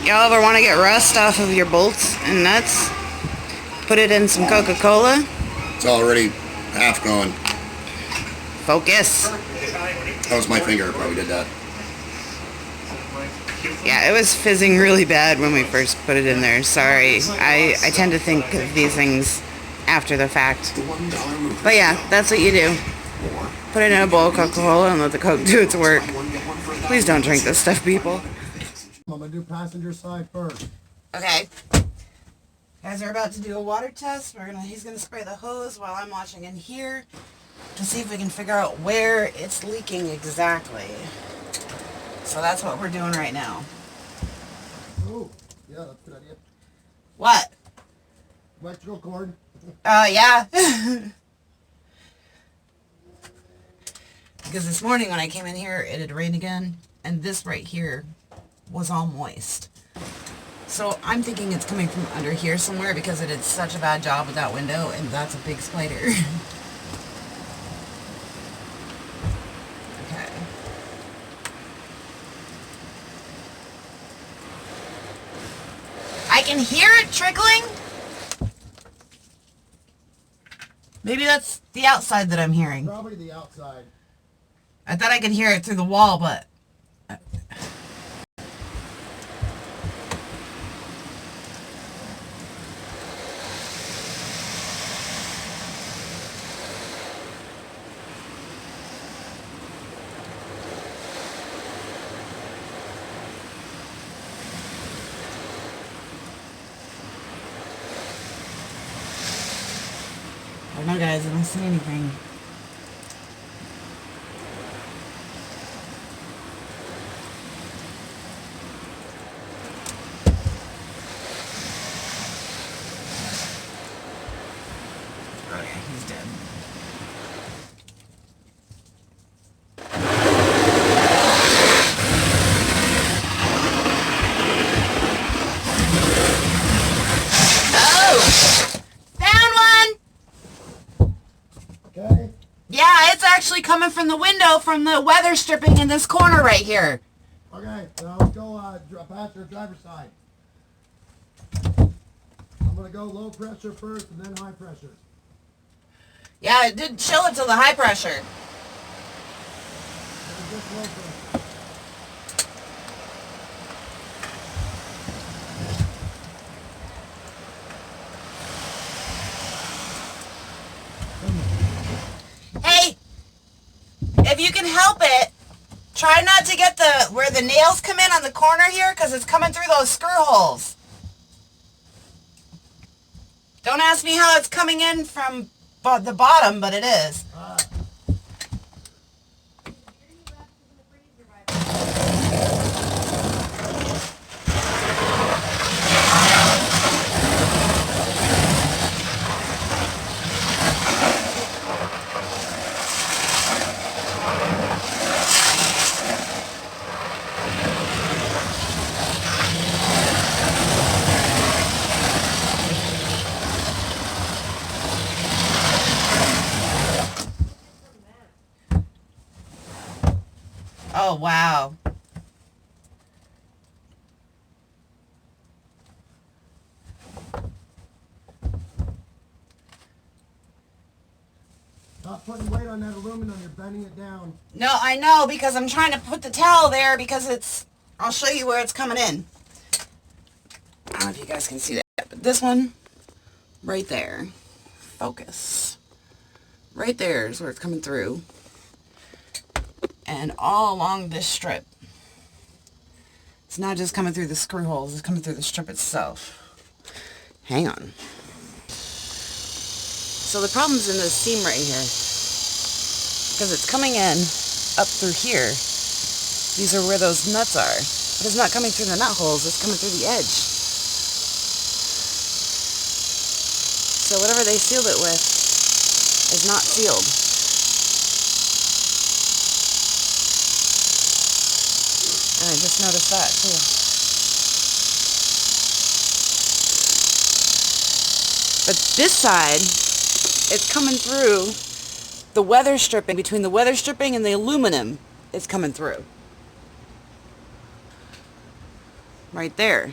Y'all ever want to get rust off of your bolts and nuts? Put it in some Coca-Cola. It's already half gone. Focus. That was my finger. Probably did that. Yeah, it was fizzing really bad when we first put it in there. Sorry. I tend to think of these things after the fact. But yeah, that's what you do. Put it in a bowl of Coca-Cola and let the Coke do its work. Please don't drink this stuff, people. I'm going to do passenger side first. Okay. Guys are about to do a water test. He's gonna spray the hose while I'm watching in here to see if we can figure out where it's leaking exactly. So that's what we're doing right now. Oh, yeah, that's a good idea. What? Electrical cord. Yeah. Because this morning when I came in here, it had rained again, and this right here was all moist. So I'm thinking it's coming from under here somewhere because it did such a bad job with that window, and that's a big spider. Okay. I can hear it trickling. Maybe that's the outside that I'm hearing. Probably the outside. I thought I could hear it through the wall, but... I don't know, guys, I don't see anything. Oh yeah, he's dead. Okay. Yeah, it's actually coming from the window from the weather stripping in this corner right here. Okay, so let's go passenger driver's side. I'm going to go low pressure first and then high pressure. Yeah, it did chill it to the high pressure. Just low pressure. Hey, if you can help it, try not to get where the nails come in on the corner here, because it's coming through those screw holes. Don't ask me how it's coming in from the bottom, but it is. Oh, wow. Stop putting weight on that aluminum, you're bending it down. No, I know, because I'm trying to put the towel there because it's... I'll show you where it's coming in. I don't know if you guys can see that, but this one, right there, focus. Right there is where it's coming through. And all along this strip. It's not just coming through the screw holes, it's coming through the strip itself. Hang on. So the problem's in this seam right here. Because it's coming in up through here. These are where those nuts are. But it's not coming through the nut holes, it's coming through the edge. So whatever they sealed it with is not sealed. And I just noticed that too. But this side, it's coming through the weather stripping. Between the weather stripping and the aluminum, it's coming through. right there.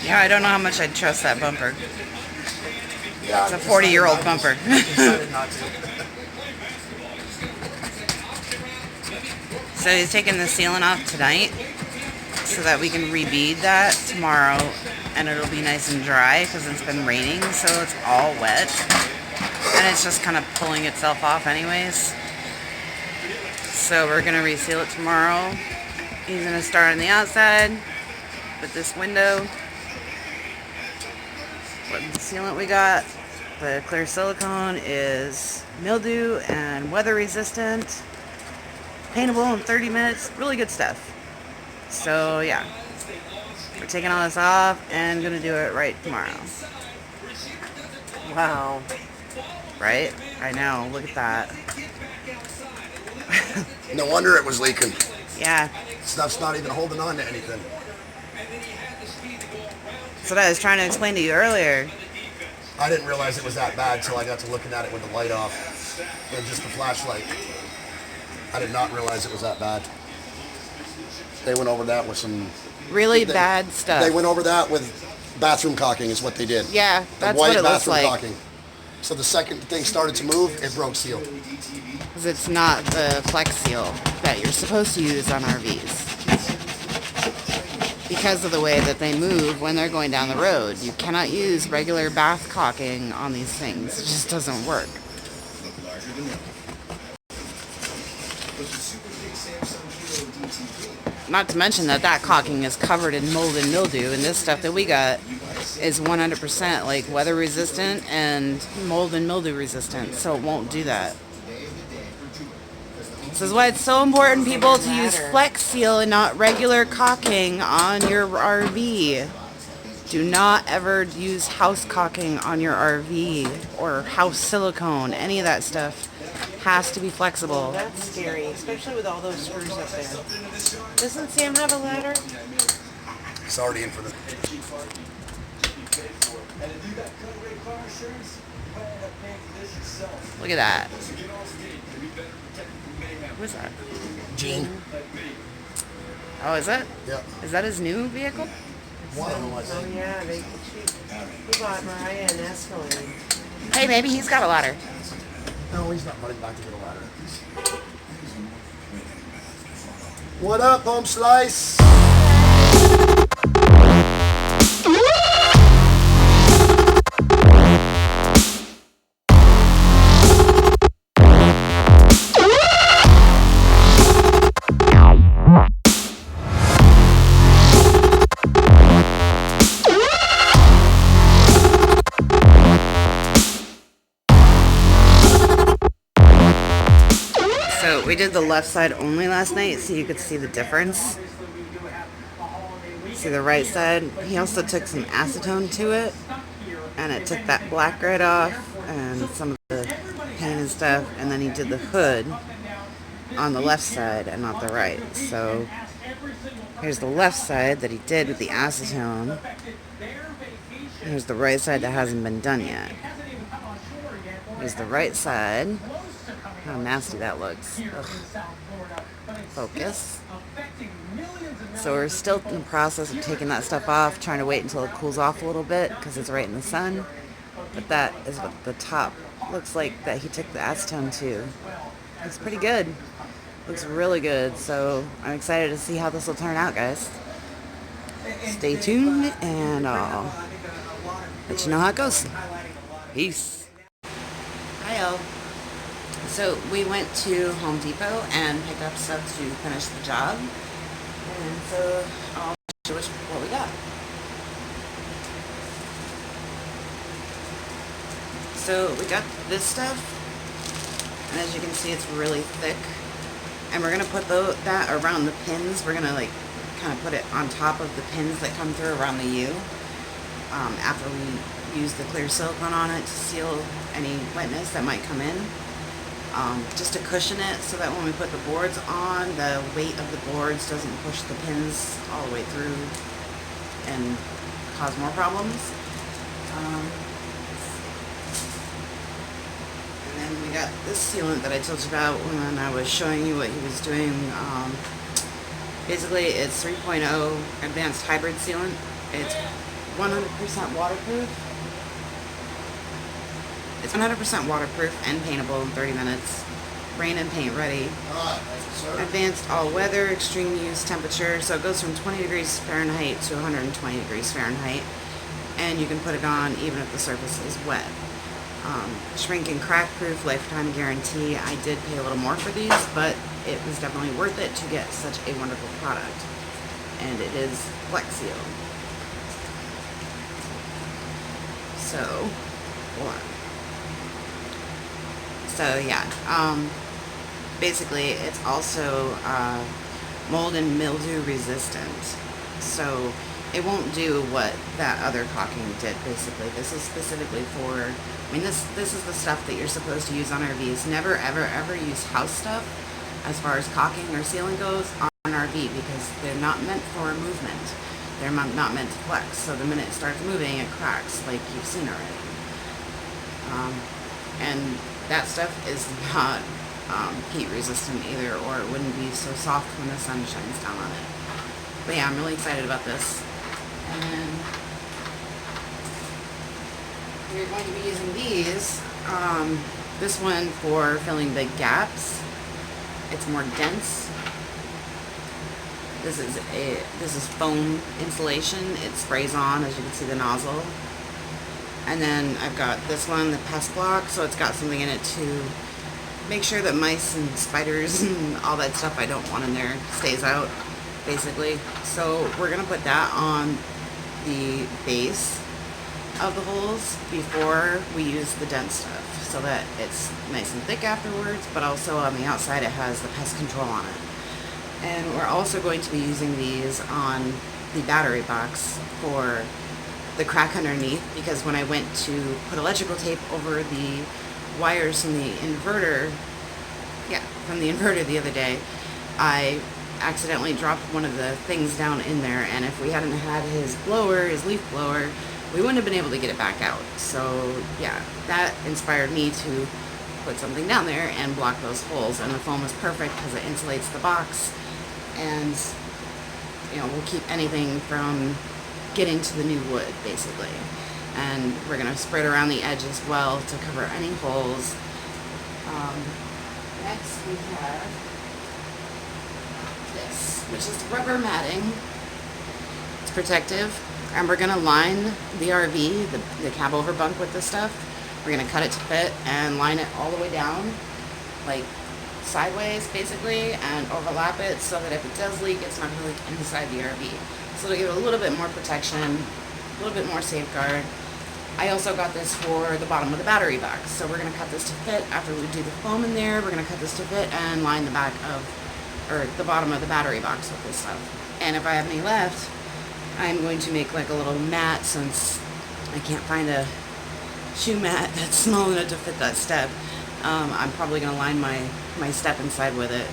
Yeah, I don't know how much I'd trust that bumper. Yeah, It's a 40-year-old bumper. So he's taking the sealant off tonight so that we can rebead that tomorrow, and it'll be nice and dry because it's been raining, so it's all wet. And it's just kind of pulling itself off anyways. So we're going to reseal it tomorrow. He's going to start on the outside with this window. What sealant we got? The clear silicone is mildew and weather resistant. Paintable in 30 minutes. Really good stuff. So yeah, we're taking all this off and gonna do it right tomorrow. Wow. Right? I know. Look at that. No wonder it was leaking. Yeah. Stuff's not even holding on to anything. That's what I was trying to explain to you earlier. I didn't realize it was that bad until I got to looking at it with the light off and just the flashlight. I did not realize it was that bad. They went over that with some... Really bad stuff. They went over that with bathroom caulking is what they did. Yeah, that's the white what it looks bathroom like. caulking. So the second thing started to move, it broke seal. Because it's not the Flex Seal that you're supposed to use on RVs. Because of the way that they move when they're going down the road. You cannot use regular bath caulking on these things. It just doesn't work. Not to mention that caulking is covered in mold and mildew, and this stuff that we got is 100% like weather resistant and mold and mildew resistant, so it won't do that. This is why it's so important, people, to use Flex Seal and not regular caulking on your RV. Do not ever use house caulking on your RV or house silicone. Any of that stuff has to be flexible. That's scary, especially with all those screws up there. Doesn't Sam have a ladder? It's already in for the... Look at that. Who's that? Gene. Oh, is it? Yeah. Is that his new vehicle? One of them, I Oh think. yeah, he bought Mariah an Escalade. Hey, baby, he's got a ladder. No, he's not running back to get a ladder. What up, Home Slice? So we did the left side only last night so you could see the difference. See the right side? He also took some acetone to it, and it took that black right off and some of the paint and stuff, and then he did the hood on the left side and not the right. So here's the left side that he did with the acetone. Here's the right side that hasn't been done yet. Here's the right side. How nasty that looks. Ugh. Focus. So we're still in the process of taking that stuff off, trying to wait until it cools off a little bit because it's right in the sun. But that is what the top looks like that he took the acetone to. Looks pretty good. Looks really good. So I'm excited to see how this will turn out, guys. Stay tuned and I'll let you know how it goes. Peace. Hi, El. So we went to Home Depot and picked up stuff to finish the job. And so I'll show you what we got. So we got this stuff, and as you can see, it's really thick. And we're gonna put that around the pins. We're gonna like kind of put it on top of the pins that come through around the U. After we use the clear silicone on it to seal any wetness that might come in. Just to cushion it so that when we put the boards on, the weight of the boards doesn't push the pins all the way through and cause more problems. And then we got this sealant that I told you about when I was showing you what he was doing. Basically, it's 3.0 advanced hybrid sealant. It's 100% waterproof. It's 100% waterproof and paintable in 30 minutes. Rain and paint ready. Advanced all-weather, extreme use temperature. So it goes from 20 degrees Fahrenheit to 120 degrees Fahrenheit. And you can put it on even if the surface is wet. Shrink and crack proof, lifetime guarantee. I did pay a little more for these, but it was definitely worth it to get such a wonderful product. And it is Flex Seal. So, hold on. So yeah, basically it's also mold and mildew resistant. So it won't do what that other caulking did. Basically, this is specifically for. I mean, this is the stuff that you're supposed to use on RVs. Never, ever, ever use house stuff as far as caulking or sealing goes on an RV because they're not meant for movement. They're not meant to flex. So the minute it starts moving, it cracks, like you've seen already. And that stuff is not heat resistant either, or it wouldn't be so soft when the sun shines down on it. But yeah, I'm really excited about this. And then we're going to be using these. This one for filling big gaps. It's more dense. This is foam insulation. It sprays on, as you can see the nozzle. And then I've got this one, the pest block, so it's got something in it to make sure that mice and spiders and all that stuff I don't want in there stays out, basically. So we're going to put that on the base of the holes before we use the dense stuff, so that it's nice and thick afterwards, but also on the outside it has the pest control on it. And we're also going to be using these on the battery box for the crack underneath, because when I went to put electrical tape over the wires from the inverter, the other day, I accidentally dropped one of the things down in there, and if we hadn't had his leaf blower, we wouldn't have been able to get it back out. So yeah, that inspired me to put something down there and block those holes, and the foam is perfect because it insulates the box and will keep anything from getting to the new wood, basically. And we're going to spread around the edge as well to cover any holes. Next we have this, which is rubber matting. It's protective, and we're going to line the RV, the cab over bunk, with this stuff. We're going to cut it to fit and line it all the way down, like sideways basically, and overlap it so that if it does leak, it's not going to leak inside the RV. So to give it a little bit more protection, a little bit more safeguard. I also got this for the bottom of the battery box. So we're going to cut this to fit. After we do the foam in there, we're going to cut this to fit and line the the bottom of the battery box with this stuff. And if I have any left, I'm going to make like a little mat, since I can't find a shoe mat that's small enough to fit that step. I'm probably going to line my step inside with it.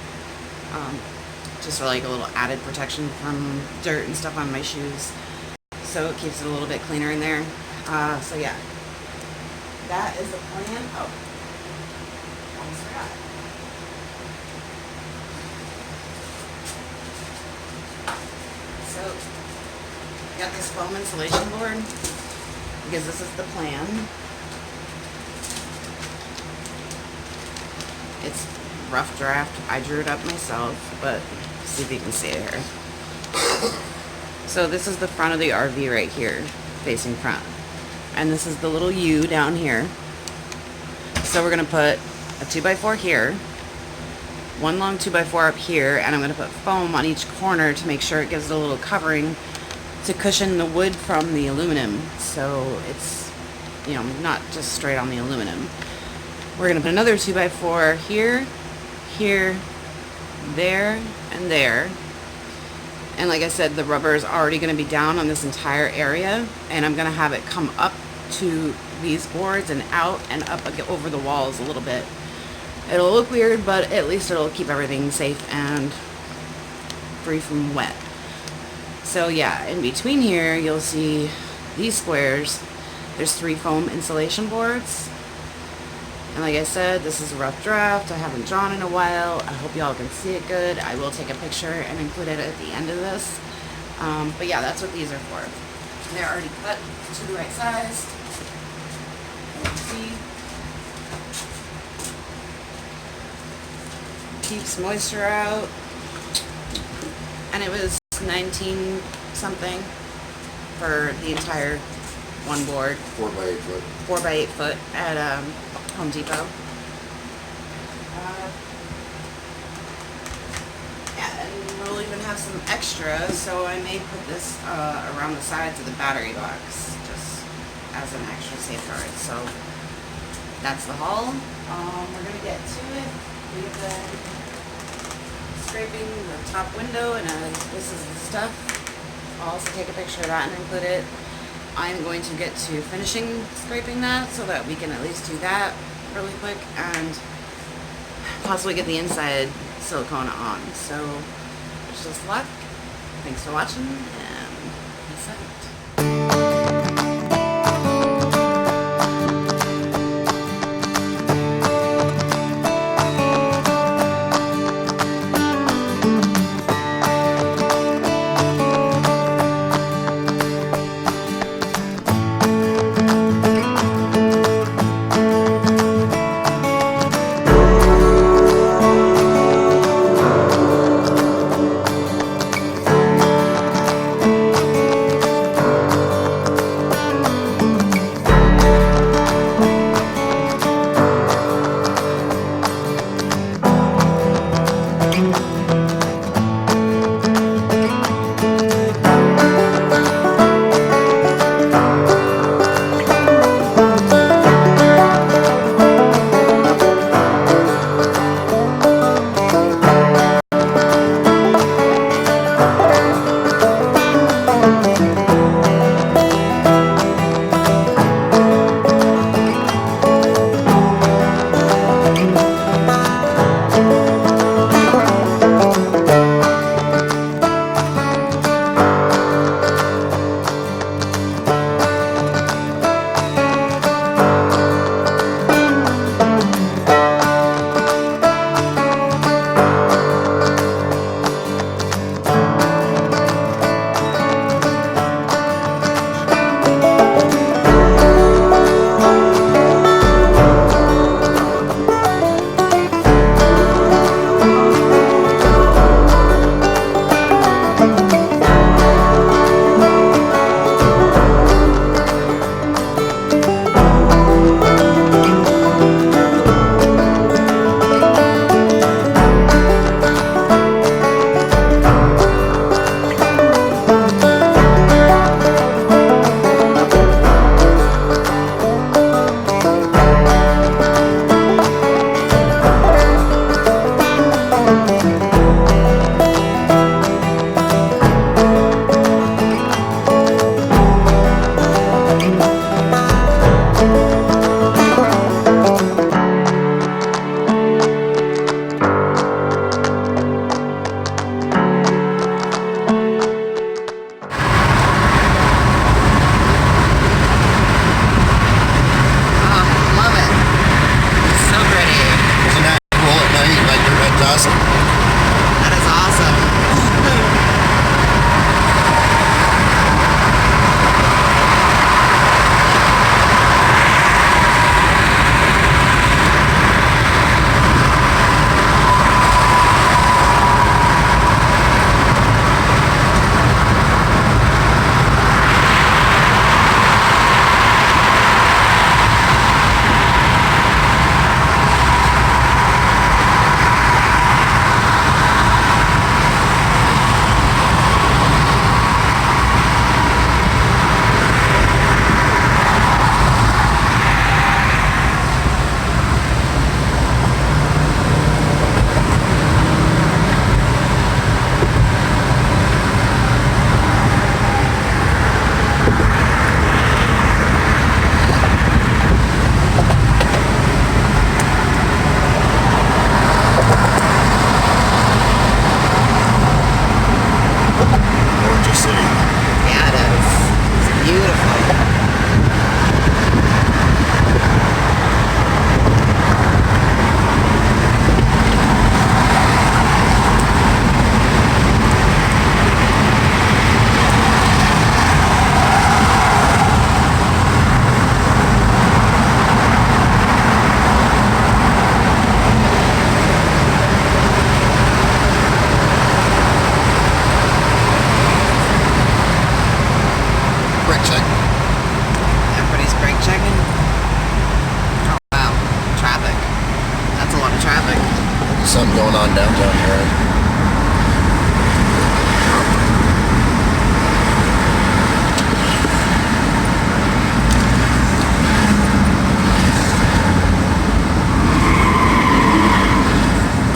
Just for like a little added protection from dirt and stuff on my shoes. So it keeps it a little bit cleaner in there. So yeah, that is the plan. Oh, almost forgot. So, got this foam insulation board, because this is the plan. It's rough draft. I drew it up myself, but see if you can see it here. So this is the front of the RV right here, facing front. And this is the little U down here. So we're going to put a 2x4 here, one long 2x4 up here, and I'm going to put foam on each corner to make sure it gives it a little covering to cushion the wood from the aluminum, so it's, you know, not just straight on the aluminum. We're going to put another 2x4 here, here, there, and there. And like I said, the rubber is already going to be down on this entire area, and I'm going to have it come up to these boards and out and up over the walls a little bit. It'll look weird, but at least it'll keep everything safe and free from wet. So yeah, in between here, you'll see these squares. There's 3 foam insulation boards. And like I said, this is a rough draft. I haven't drawn in a while. I hope y'all can see it good. I will take a picture and include it at the end of this. But yeah, that's what these are for. They're already cut to the right size. See? Keeps moisture out. And it was 19 something for the entire one board. 4x8 foot. 4x8 foot at Home Depot. Yeah, and we'll even have some extra, so I may put this around the sides of the battery box, just as an extra safeguard. So that's the haul. We're gonna get to it. We've been scraping the top window, and this is the stuff. I'll also take a picture of that and include it. I'm going to get to finishing scraping that so that we can at least do that really quick and possibly get the inside silicone on. So wish us luck. Thanks for watching, and peace out. gorgeous city. Yeah, it is. It's beautiful. Brake check. Everybody's brake checking. Oh, wow. Traffic. That's a lot of traffic. Something going on downtown here.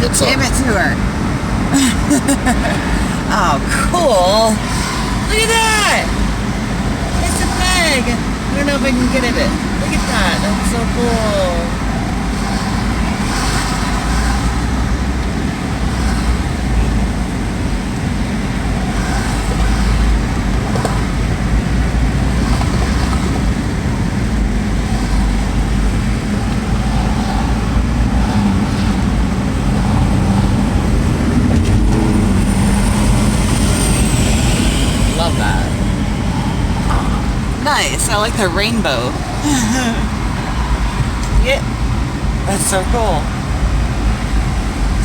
It's Give it to her. Oh, cool. Look at that. It's a flag. I don't know if I can get at it. Look at that. That's so cool. Love that. Nice. I like the rainbow. Yeah. That's so cool.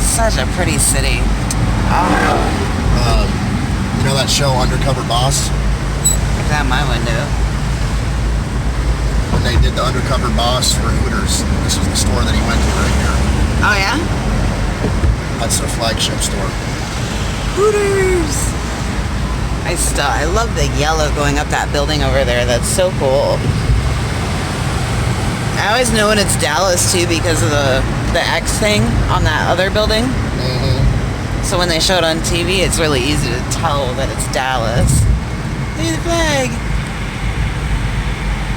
Such a pretty city. Oh, You know that show Undercover Boss? it's out my window. When they did the Undercover Boss for Hooters, this was the store that he went to right here. Oh, yeah? That's their flagship store. Hooters! I love the yellow going up that building over there. That's so cool. I always know when it's Dallas too because of the X thing on that other building. Mm-hmm. So when they show it on TV, it's really easy to tell that it's Dallas. Look at the flag.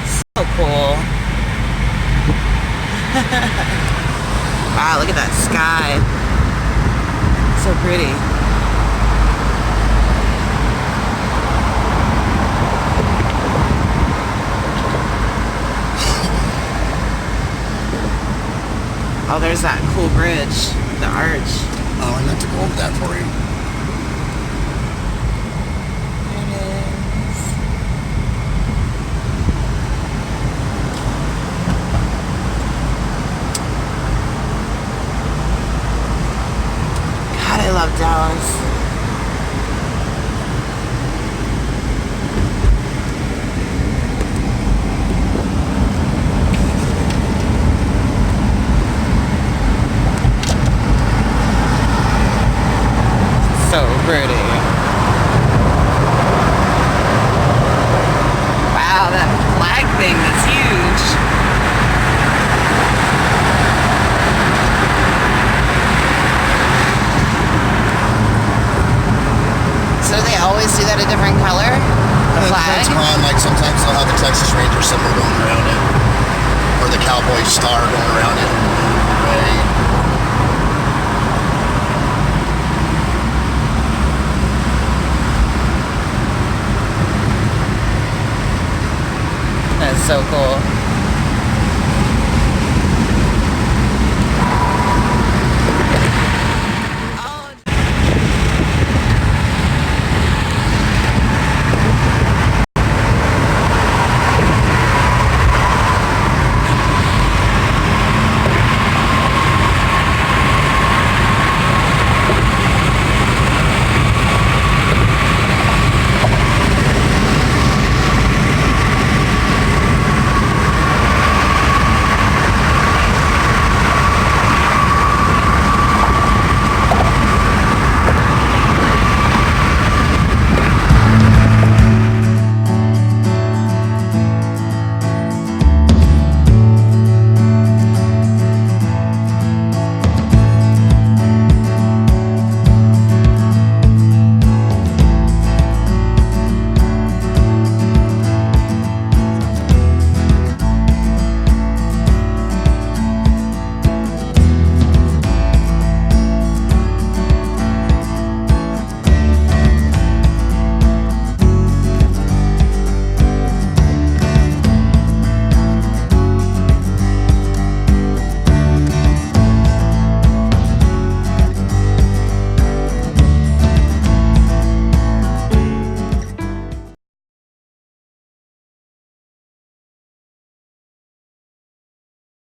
So cool. Wow, look at that sky. So pretty. Oh, there's that cool bridge, the arch. Oh, I meant to go over that for you. There it is. God, I love Dallas. So pretty. Wow, that flag thing is huge. So they always do that a different color? The flag? Depends on, like sometimes they'll have the Texas Ranger symbol going around it. Or the cowboy star going around it. Right. That's so cool.